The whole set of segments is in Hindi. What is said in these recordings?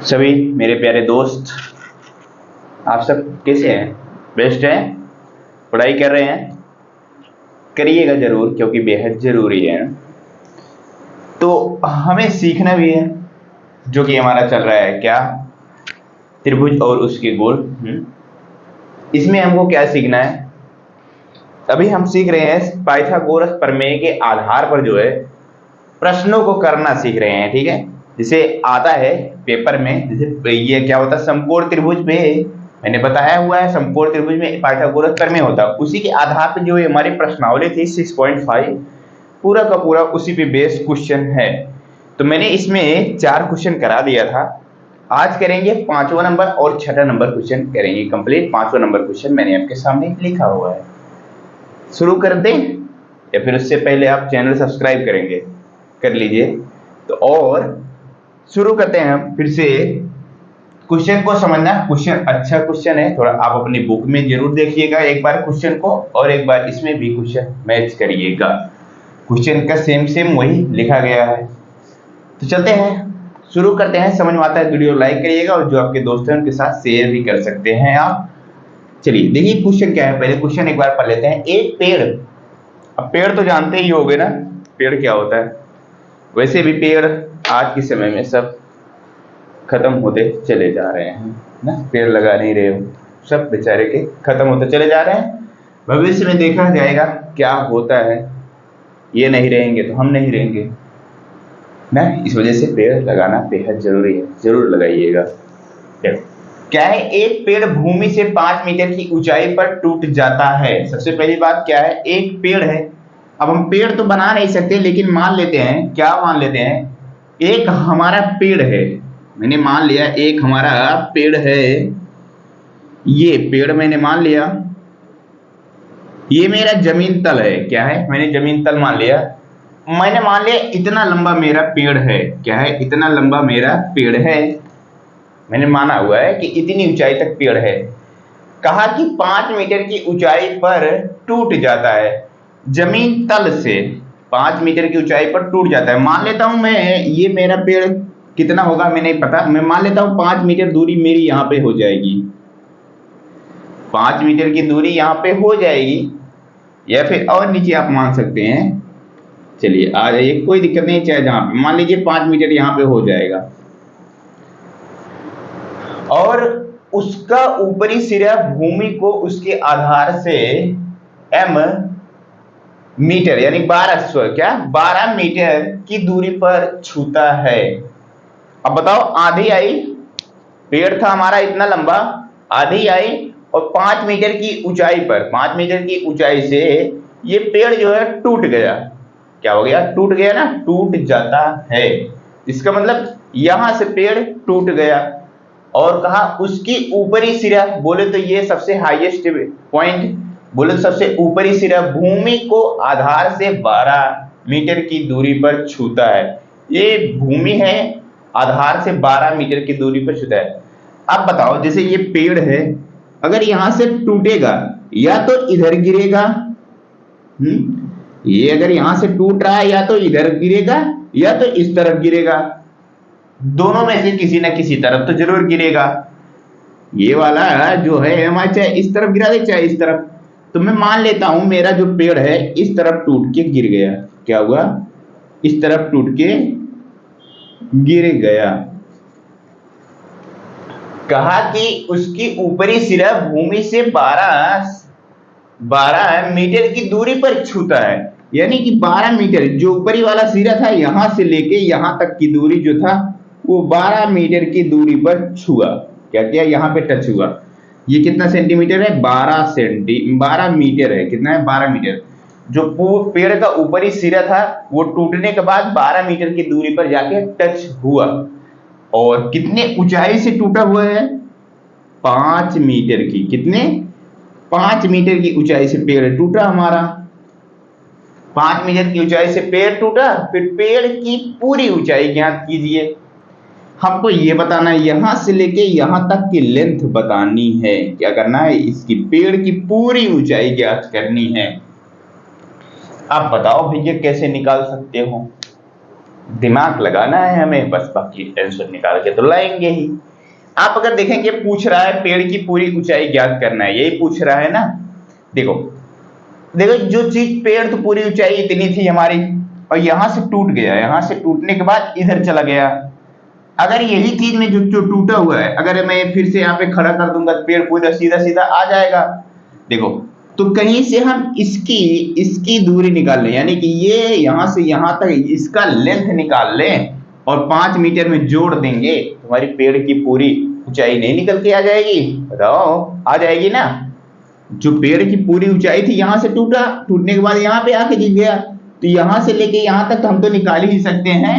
सभी मेरे प्यारे दोस्त, आप सब कैसे हैं? बेस्ट हैं? पढ़ाई कर रहे हैं? करिएगा ज़रूर, क्योंकि बेहद ज़रूरी है। तो हमें सीखना भी है, जो कि हमारा चल रहा है क्या, त्रिभुज और उसके गोल। इसमें हमको क्या सीखना है? अभी हम सीख रहे हैं पाइथागोरस प्रमेय के आधार पर जो है प्रश्नों को करना सीख रहे हैं। ठीक है, जिसे आता है पेपर में, जैसे ये क्या होता है, समकोण त्रिभुज पे मैंने बताया हुआ है, समकोण त्रिभुज में पाइथागोरस प्रमेय होता है। उसी के आधार पर जो हमारी प्रश्नावली थी 6.5, पूरा का पूरा उसी पे बेस्ड क्वेश्चन है। तो मैंने इसमें 4 क्वेश्चन करा दिया था। आज करेंगे 5वां नंबर और 6ठा नंबर क्वेश्चन करेंगे कंप्लीट। 5वां नंबर क्वेश्चन मैंने आपके सामने लिखा हुआ है। शुरू कर दें या फिर उससे पहले आप चैनल सब्सक्राइब करेंगे? कर लीजिए। तो और शुरू करते हैं हम फिर से। क्वेश्चन को समझना, क्वेश्चन अच्छा क्वेश्चन है, थोड़ा आप अपनी बुक में जरूर देखिएगा एक बार क्वेश्चन को, और एक बार इसमें भी क्वेश्चन मैच करिएगा। क्वेश्चन का सेम वही लिखा गया है। तो चलते हैं, शुरू करते हैं। समझ में आता है वीडियो लाइक करिएगा, और जो आपके दोस्त हैं उनके साथ शेयर भी कर सकते हैं आप। चलिए देखिए क्वेश्चन क्या है। पहले क्वेश्चन एक बार पढ़ लेते हैं। एक पेड़, अब पेड़ तो जानते ही होगे ना, पेड़ क्या होता है। वैसे भी पेड़ आज के समय में सब खत्म होते चले जा रहे हैं ना, पेड़ लगा नहीं रहे हो, सब बेचारे के खत्म होते चले जा रहे हैं। भविष्य में देखा जाएगा क्या होता है, ये नहीं रहेंगे तो हम नहीं रहेंगे ना। इस वजह से पेड़ लगाना बेहद जरूरी है, जरूर लगाइएगा। क्या है, एक पेड़ भूमि से 5 मीटर की ऊंचाई पर टूट जाता है। सबसे पहली बात क्या है, एक पेड़ है। अब हम पेड़ तो बना नहीं सकते, लेकिन मान लेते हैं, क्या मान लेते हैं, एक हमारा पेड़ है। मैंने मान लिया एक हमारा पेड़ है, ये पेड़ मैंने मान लिया। ये मेरा जमीन तल है, क्या है, मैंने जमीन तल मान लिया। मैंने मान लिया इतना लंबा मेरा पेड़ है, क्या है, इतना लंबा मेरा पेड़ है। मैंने माना हुआ है कि इतनी ऊंचाई तक पेड़ है। कहा कि 5 मीटर की ऊंचाई पर टूट जाता है, जमीन तल से 5 मीटर की ऊंचाई पर टूट जाता है। मान लेता हूं मैं, ये मेरा पेड़ कितना होगा मैं नहीं पता, मैं मान लेता हूं 5 मीटर दूरी मेरी यहां पे हो जाएगी। 5 मीटर की दूरी यहां पे हो जाएगी, या फिर और नीचे आप मान सकते हैं। चलिए आ जाइए, कोई दिक्कत नहीं, चाहे जहां पे मान लीजिए 5 मीटर यहां पे हो जाएगा। और उसका ऊपरी सिरा भूमि को उसके आधार से m मीटर यानी 12 मीटर की दूरी पर छूता है। अब बताओ, आधी आई, पेड़ था हमारा इतना लंबा, आधी आई और 5 मीटर की ऊंचाई पर, 5 मीटर की ऊंचाई से ये पेड़ जो है टूट गया। क्या हो गया, टूट गया ना, टूट जाता है। इसका मतलब यहां से पेड़ टूट गया। और कहा उसकी ऊपरी सिरा, बोले तो ये सबसे हाईएस्ट पॉइंट, बोले तो सबसे ऊपरी सिरा भूमि को आधार से 12 मीटर की दूरी पर छूता है। ये भूमि है, आधार से 12 मीटर की दूरी पर छूता है। अब बताओ, जैसे ये पेड़ है, अगर यहां से टूटेगा या तो इधर गिरेगा, ये अगर यहां से टूट रहा है या तो इधर गिरेगा या तो इस तरफ गिरेगा, दोनों में से किसी ना किसी तरफ तो जरूर गिरेगा। ये वाला जो है हमारे, चाहे इस तरफ गिरा दे चाहे इस तरफ। तो मैं मान लेता हूं मेरा जो पेड़ है इस तरफ टूट के गिर गया। क्या हुआ, इस तरफ टूट के गिर गया। कहा कि उसकी ऊपरी सिरा भूमि से 12 मीटर की दूरी पर छूता है, यानी कि 12 मीटर जो ऊपरी वाला सिरा था, यहां से लेके यहां तक की दूरी जो था वो 12 मीटर की दूरी पर छुआ। क्या किया, यहां पे टच हुआ। ये कितना सेंटीमीटर है, 12 मीटर है। कितना है, 12 मीटर। जो पेड़ का ऊपरी सिरा था वो टूटने के बाद 12 मीटर की दूरी पर जाके टच हुआ। और कितने ऊंचाई से टूटा हुआ है, 5 मीटर की। कितने, 5 मीटर की ऊंचाई से पेड़ टूटा हमारा। 5 मीटर की ऊंचाई से पेड़ टूटा। फिर पेड़ की पूरी ऊंचाई ज्ञात कीजिए। हमको ये बताना है, यहां से लेके यहां तक की लेंथ बतानी है। क्या करना है, इसकी पेड़ की पूरी ऊंचाई ज्ञात करनी है। आप बताओ भैया कैसे निकाल सकते हो। दिमाग लगाना है हमें बस, बाकी आंसर निकाल के तो लाएंगे ही। आप अगर देखेंगे पूछ रहा है पेड़ की पूरी ऊंचाई ज्ञात करना है, यही पूछ रहा है ना। देखो देखो जो चीज, पेड़ तो पूरी ऊंचाई इतनी थी हमारी, और यहां से टूट गया, यहां से टूटने के बाद इधर चला गया। अगर यही चीज में जो जो टूटा हुआ है, अगर मैं फिर से यहाँ पे खड़ा कर दूंगा तो पेड़ पूरा सीधा सीधा आ जाएगा। देखो, तो कहीं से हम इसकी इसकी दूरी निकाल लें, यानी कि ये यहां से यहां तक इसका लेंथ निकाल लें और 5 मीटर में जोड़ देंगे, तुम्हारी पेड़ की पूरी ऊंचाई नहीं निकल के आ जाएगी? बताओ, आ जाएगी ना। जो पेड़ की पूरी ऊंचाई थी यहां से टूटा, टूटने के बाद यहाँ पे आके गिर गया, तो यहां से लेके यहां तक तो हम तो निकाल ही सकते हैं।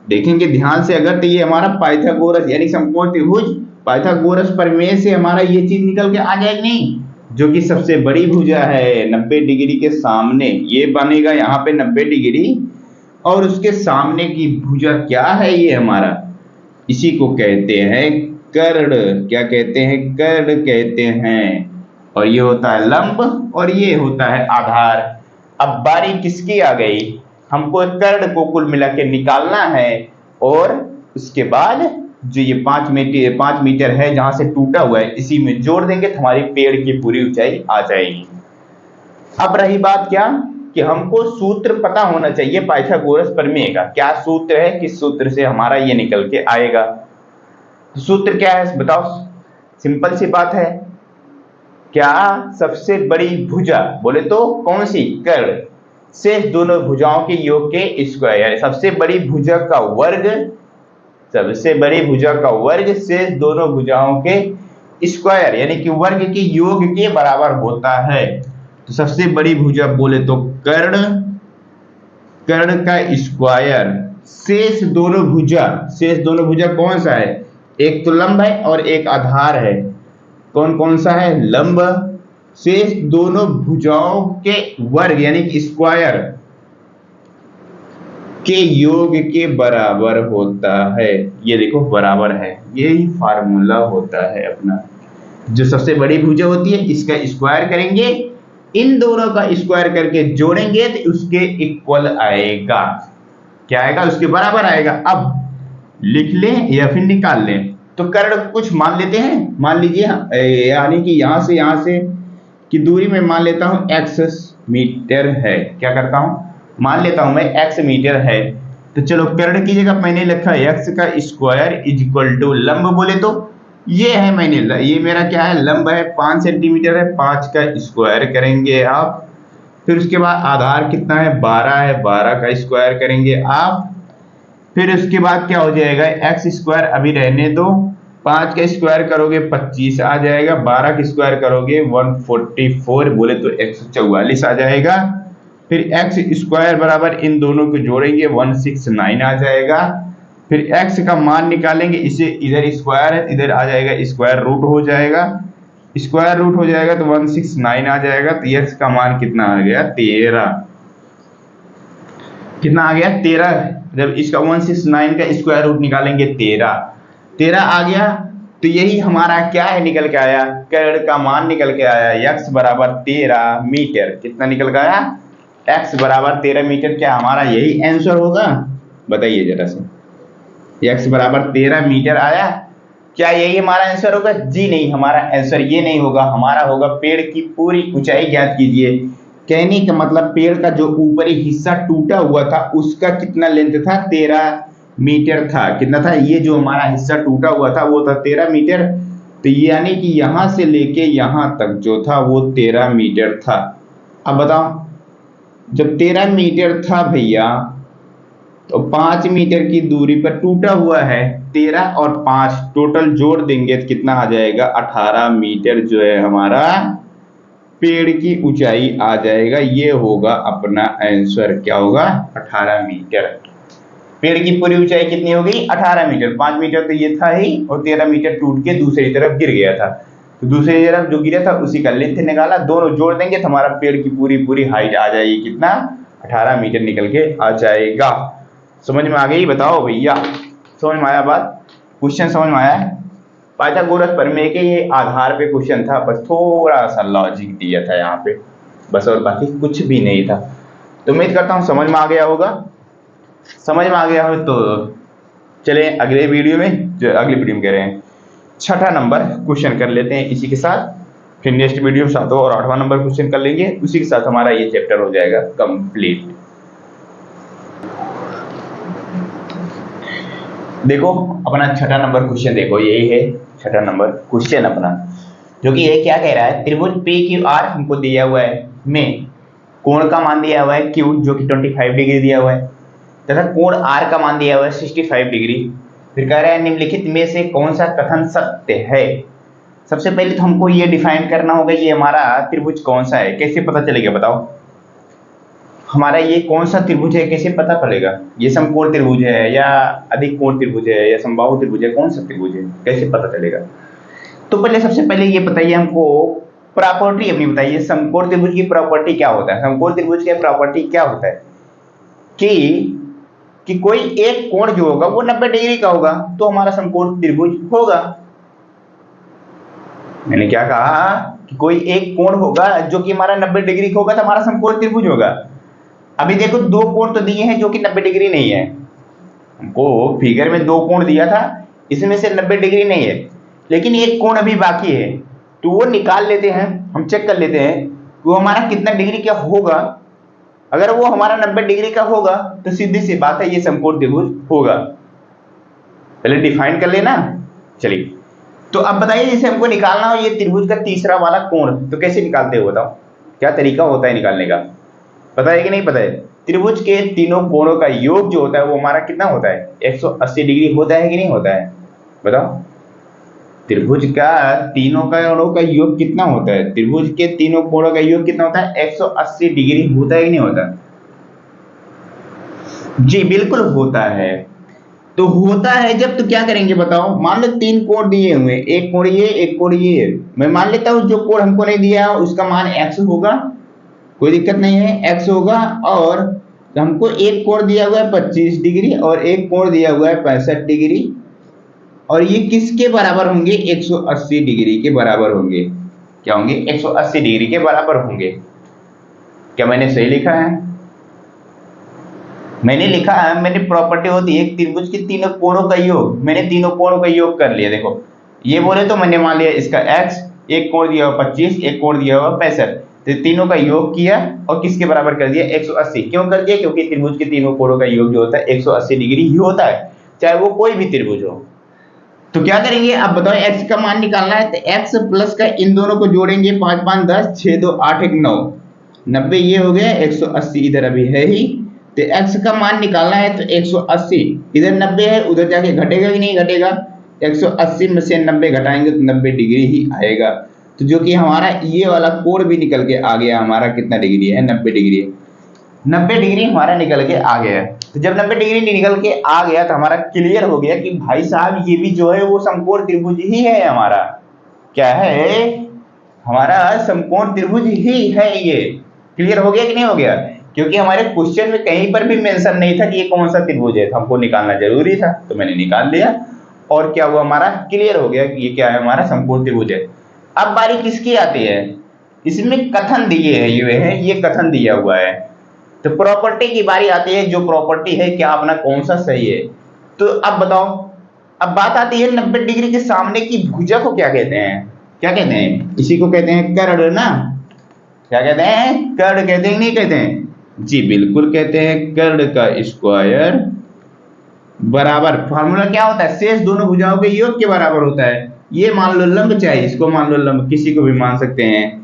देखेंगे ध्यान से अगर, तो ये हमारा पाइथागोरस यानी समकोण त्रिभुज पाइथागोरस प्रमेय से हमारा ये चीज निकल के आ जाएगी नहीं, जो कि सबसे बड़ी भुजा है 90 डिग्री के सामने, ये बनेगा यहाँ पे 90 डिग्री, और उसके सामने की भुजा क्या है, ये हमारा, इसी को कहते हैं कर्ण। क्या कहते हैं? कर्ण कहते हैं। और ये होता है लंब और ये होता है आधार। अब बारी किसकी आ गई? हमको कर्ण को कुल मिला के निकालना है, और उसके बाद जो ये 5 मीटर है जहां से टूटा हुआ है, इसी में जोड़ देंगे तो हमारी पेड़ की पूरी ऊंचाई आ जाएगी। अब रही बात क्या, कि हमको सूत्र पता होना चाहिए पाइथागोरस प्रमेय का। क्या सूत्र है, किस सूत्र से हमारा ये निकल के आएगा? तो सूत्र क्या है बताओ? सिंपल सी बात है। क्या सबसे बड़ी भुजा बोले तो कौन सी? कर्ण। शेष दोनों भुजाओं के योग के स्क्वायर, सबसे बड़ी भुजा का वर्ग, सबसे बड़ी भुजा का वर्ग शेष दोनों भुजाओं के स्क्वायर यानी कि वर्ग के योग के बराबर होता है। तो सबसे बड़ी भुजा बोले तो कर्ण, कर्ण का स्क्वायर शेष दोनों भुजा, शेष दोनों भुजा कौन सा है? एक तो लंब है और एक आधार है। कौन कौन सा है? लंब। शेष दोनों भुजाओं के वर्ग यानी कि स्क्वायर के योग के बराबर होता है। ये देखो बराबर है, यही फार्मूला होता है अपना। जो सबसे बड़ी भुजा होती है इसका स्क्वायर करेंगे, इन दोनों का स्क्वायर करके जोड़ेंगे तो उसके इक्वल आएगा। क्या आएगा? उसके बराबर आएगा। अब लिख लें या फिर निकाल लें। तो कर्ण कुछ मान लेते हैं, मान लीजिए यानी कि यहां से की दूरी में मान लेता हूं x मीटर है। क्या करता हूं? मान लेता हूं मैं x मीटर है। तो चलो कर्ण की जगह मैंने लिखा x का स्क्वायर इज इक्वल टू लंब बोले तो ये है, मैंने ये मेरा क्या है? लंब है, 5 सेंटीमीटर है, 5 का स्क्वायर करेंगे आप। फिर उसके बाद आधार कितना है? 12 है, 12 का स्क्वायर करेंगे आप। फिर उसके बाद क्या हो जाएगा? एक्स स्क्वायर अभी रहने दो, 5 का स्क्वायर करोगे 25 आ जाएगा, 12 का स्क्वायर करोगे 144 बोले तो 144 आ जाएगा। फिर एक्स स्क्वायर बराबर इन दोनों को जोड़ेंगे 169 आ जाएगा। फिर x का मान निकालेंगे, इसे इधर स्क्वायर है इधर आ जाएगा, स्क्वायर रूट हो जाएगा, स्क्वायर रूट हो जाएगा तो 169 आ जाएगा। तो x का मान कितना आ गया? 13। कितना आ गया? 13। जब इसका 169 का स्क्वायर रूट निकालेंगे 13 आ गया। तो यही हमारा क्या है? निकल के आया, कर्ण का मान निकल के आया x बराबर 13 मीटर। कितना निकल के आया? x बराबर 13 मीटर। क्या हमारा यही आंसर होगा? बताइए जरा से। x बराबर 13 मीटर आया, क्या यही हमारा आंसर होगा? जी नहीं, हमारा आंसर ये नहीं होगा। हमारा होगा पेड़ की पूरी ऊंचाई ज्ञात कीजिए। कहने का मतलब पेड़ का जो ऊपरी हिस्सा टूटा हुआ था उसका कितना लेंथ था? 13 मीटर था। कितना था? ये जो हमारा हिस्सा टूटा हुआ था वो था 13 मीटर। तो यानी कि यहां से लेके यहां तक जो था वो 13 मीटर था। अब बताओ, जब 13 मीटर था भैया तो 5 मीटर की दूरी पर टूटा हुआ है, 13 और 5 टोटल जोड़ देंगे तो कितना आ जाएगा? 18 मीटर जो है हमारा पेड़ की ऊंचाई आ जाएगा। ये होगा अपना आंसर। क्या होगा? 18 मीटर। पेड़ की पूरी ऊंचाई कितनी हो गई? 18 मीटर। 5 मीटर तो ये था ही, और 13 मीटर टूट के दूसरी तरफ गिर गया था। तो दूसरी तरफ जो गिरा था उसी का लेंथ निकाला, दोनों जोड़ देंगे तो हमारा पेड़ की पूरी हाइट आ जाएगी। कितना? 18 मीटर निकल के आ जाएगा। समझ में आ गई? बताओ भैया, समझ में आया बात? क्वेश्चन समझ में आया है? पाइथागोरस प्रमेय के ये आधार पे क्वेश्चन था, बस थोड़ा सा लॉजिक दिया था यहाँ पे, बस, और बाकी कुछ भी नहीं था। तो उम्मीद करता हूँ समझ में आ गया होगा। समझ में आ गया हो तो चले अगले वीडियो में, जो अगली वीडियो में कह रहे हैं 6ठा नंबर क्वेश्चन कर लेते हैं इसी के साथ। फिर नेक्स्ट वीडियो में 7वां और 8वां नंबर क्वेश्चन कर लेंगे, उसी के साथ हमारा ये चैप्टर हो जाएगा कंप्लीट। देखो अपना 6ठा नंबर क्वेश्चन, देखो यही है 6ठा नंबर क्वेश्चन अपना, जो कि ये क्या कह रहा है, त्रिभुज PQR हमको दिया हुआ है, में कोण का मान दिया हुआ है Q जो कि 25 डिग्री दिया हुआ है, तथा कोण R का मान दिया हुआ है 65 डिग्री। फिर कह रहा है निम्नलिखित में से कौन सा कथन सत्य है। सबसे पहले तो हमको ये डिफाइन करना होगा ये हमारा त्रिभुज कौन सा है, कैसे पता चलेगा बताओ, हमारा ये कौन सा त्रिभुज है कैसे पता पड़ेगा, ये समकोण त्रिभुज है या अधिक कोण त्रिभुज है या समबाहु त्रिभुज है, कौन सा त्रिभुज है कैसे पता चलेगा। तो पहले सबसे पहले ये बताइए हमको प्रॉपर्टी अपनी बताइए, समकोण त्रिभुज की प्रॉपर्टी क्या होता है। समकोण त्रिभुज की प्रॉपर्टी क्या होता है कि कोई एक कोण जो होगा वो 90 डिग्री का होगा तो हमारा समकोण त्रिभुज होगा। मैंने क्या कहा कि कोई एक कोण होगा जो कि हमारा 90 डिग्री का होगा तो हमारा समकोण त्रिभुज होगा। अभी देखो दो कोण तो दिए हैं जो कि 90 डिग्री नहीं है, हमको फिगर में दो कोण दिया था, इसमें से 90 डिग्री नहीं है, लेकिन एक कोण अभी बाकी है, तो वो निकाल लेते हैं, हम चेक कर लेते हैं वो हमारा कितना डिग्री का होगा। अगर वो हमारा 90 डिग्री का होगा तो सीधी सी बात है ये समकोण त्रिभुज होगा। पहले डिफाइन कर लेना। चलिए तो अब बताइए जैसे हमको निकालना हो ये त्रिभुज का तीसरा वाला कोण, तो कैसे निकालते हो बताओ, क्या तरीका होता है निकालने का, पता है कि नहीं पता है। त्रिभुज के तीनों कोणों का योग जो होता है वो हमारा कितना होता है, 180 डिग्री होता है कि नहीं होता है बताओ। त्रिभुज का तीनों कोणों का योग कितना होता है, त्रिभुज के तीनों कोणों का योग कितना होता है, 180 डिग्री होता है कि नहीं होता। जी बिल्कुल होता है। तो होता है जब तो क्या करेंगे बताओ, मान लो तीन कोण दिए हुए, एक कोण ये एक कोण ये, मैं मान लेता हूं जो कोण हमको नहीं दिया उसका मान x होगा, कोई दिक्कत नहीं है x होगा, और हमको एक कोण दिया हुआ है 25 डिग्री और एक कोण दिया हुआ है 65 डिग्री, और ये किसके बराबर होंगे, 180 डिग्री के बराबर होंगे। क्या होंगे, 180 डिग्री के बराबर होंगे। क्या मैंने सही लिखा है, मैंने लिखा है, मैंने प्रॉपर्टी होती है त्रिभुज के तीनों कोणों का योग, मैंने तीनों कोणों का योग कर लिया। देखो ये बोले तो मैंने मान लिया इसका x, एक कोण दिया हुआ 25, एक कोण दिया हुआ 65, तो तीनों का योग किया और किसके बराबर कर दिया, 180। क्यों कर दिया, क्योंकि त्रिभुज के तीनों कोणों का योग जो होता है 180 डिग्री ही होता है, चाहे वो कोई भी त्रिभुज हो। तो क्या करेंगे अब बताओ, x का मान निकालना है तो x प्लस का इन दोनों को जोड़ेंगे, 5 5 10, 6 2 8 1 9, 90 ये हो गया, 180 इधर अभी है ही, तो x का मान निकालना है तो 180 इधर 90 है, उधर जाके घटेगा कि नहीं घटेगा, 180 में से 90 घटाएंगे तो 90 डिग्री ही आएगा। तो जो कि हमारा ये वाला कोण भी निकल के आ गया, हमारा कितना डिग्री है, 90 डिग्री, 90 डिग्री हमारा निकल के आ गया। तो जब 90 डिग्री निकल के आ गया तो हमारा क्लियर हो गया कि भाई साहब ये भी जो है वो समकोण त्रिभुज ही है हमारा, क्या है, हमारा समकोण त्रिभुज ही है। ये क्लियर हो गया कि नहीं हो गया, क्योंकि हमारे क्वेश्चन में कहीं पर भी मेंशन नहीं था कि ये कौन सा त्रिभुज है, तो हमको निकालना जरूरी था तो मैंने निकाल लिया, और क्या हुआ हमारा क्लियर हो गया कि ये क्या है, हमारा समकोण त्रिभुज है। अब बारी किसकी आती है, इसमें कथन दिए है, ये कथन दिया हुआ है, तो प्रॉपर्टी की बारी आती है, जो प्रॉपर्टी है क्या अपना कौन सा सही है। तो अब बताओ, अब बात आती है 90 डिग्री के सामने की भुजा को क्या कहते हैं, क्या कहते हैं, इसी को कहते हैं कर्ण ना, क्या कहते हैं, कर्ण कहते हैं नहीं कहते हैं, जी बिल्कुल कहते हैं, कर्ण का स्क्वायर बराबर, फार्मूला क्या होता है, शेष दोनों भुजाओं के योग के बराबर होता है। ये मान लो लंब, चाहे इसको मान लो लंब, किसी को भी मान सकते हैं,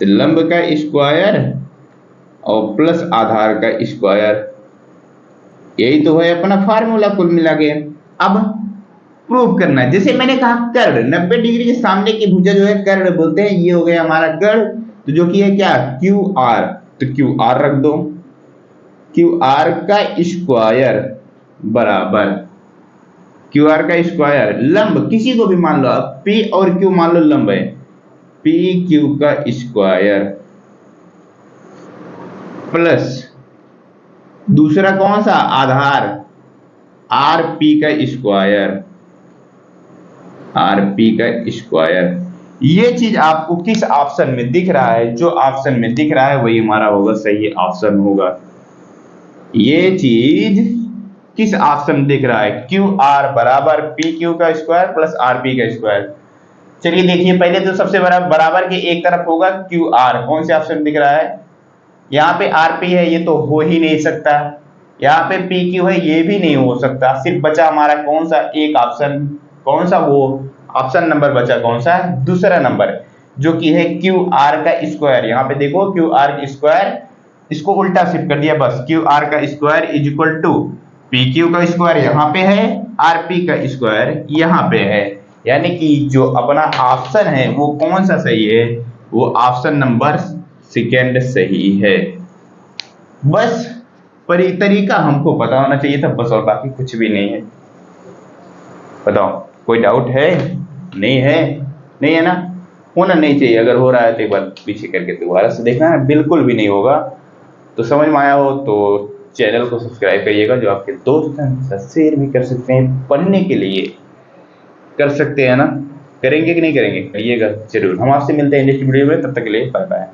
तो लंब का स्क्वायर और प्लस आधार का स्क्वायर, यही तो है अपना फार्मूला कुल मिला के। अब प्रूव करना है, जैसे मैंने कहा कर्ण 90 डिग्री के सामने की भुजा जो है कर्ण बोलते हैं, ये हो गया हमारा कर्ण, तो जो कि है क्या, क्यू आर, तो क्यू आर रख दो, क्यू आर का स्क्वायर बराबर, क्यू आर का स्क्वायर लंब किसी को भी मान लो, अब पी और क्यू मान लो लंब है, पी क्यू का स्क्वायर प्लस दूसरा कौन सा आधार, आर पी का स्क्वायर, आर पी का स्क्वायर। ये चीज आपको किस ऑप्शन में दिख रहा है, जो ऑप्शन में दिख रहा है वही हमारा होगा, सही ऑप्शन होगा। ये चीज किस ऑप्शन दिख रहा है, क्यू आर बराबर पी क्यू का स्क्वायर प्लस आर पी का स्क्वायर। चलिए देखिए, पहले तो सबसे बड़ा बराबर के एक तरफ होगा क्यू आर, कौन से ऑप्शन दिख रहा है, यहाँ पे आर पी है, ये तो हो ही नहीं सकता, यहाँ पे पी क्यू है, ये भी नहीं हो सकता। सिर्फ बचा हमारा कौन सा एक ऑप्शन, कौन सा, वो ऑप्शन नंबर बचा कौन सा, दूसरा नंबर, जो कि है क्यू आर का स्क्वायर। यहाँ पे देखो क्यू आर स्क्वायर, इसको उल्टा शिफ्ट कर दिया बस, क्यू आर का square is equal to P Q का स्क्वायर यहाँ पे है, आर पी का स्क्वायर यहाँ पे है। यानी कि जो अपना ऑप्शन है वो कौन सा सही है, वो ऑप्शन नंबर सेकेंड सही है। बस पर ये तरीका हमको पता होना चाहिए था बस, और बाकी कुछ भी नहीं है। बताओ कोई डाउट है? नहीं है, नहीं है ना, होना नहीं चाहिए। अगर हो रहा है तो एक बार पीछे करके दोबारा से देखना है, बिल्कुल भी नहीं होगा। तो समझ में आया हो तो चैनल को सब्सक्राइब करिएगा, जो आपके दोस्त हैं शेयर भी कर सकते हैं, पढ़ने के लिए कर सकते हैं ना, करेंगे कि नहीं करेंगे, करिएगा जरूर। हम आपसे मिलते हैं नेक्स्ट वीडियो में, तब तक के लिए बाय बाय।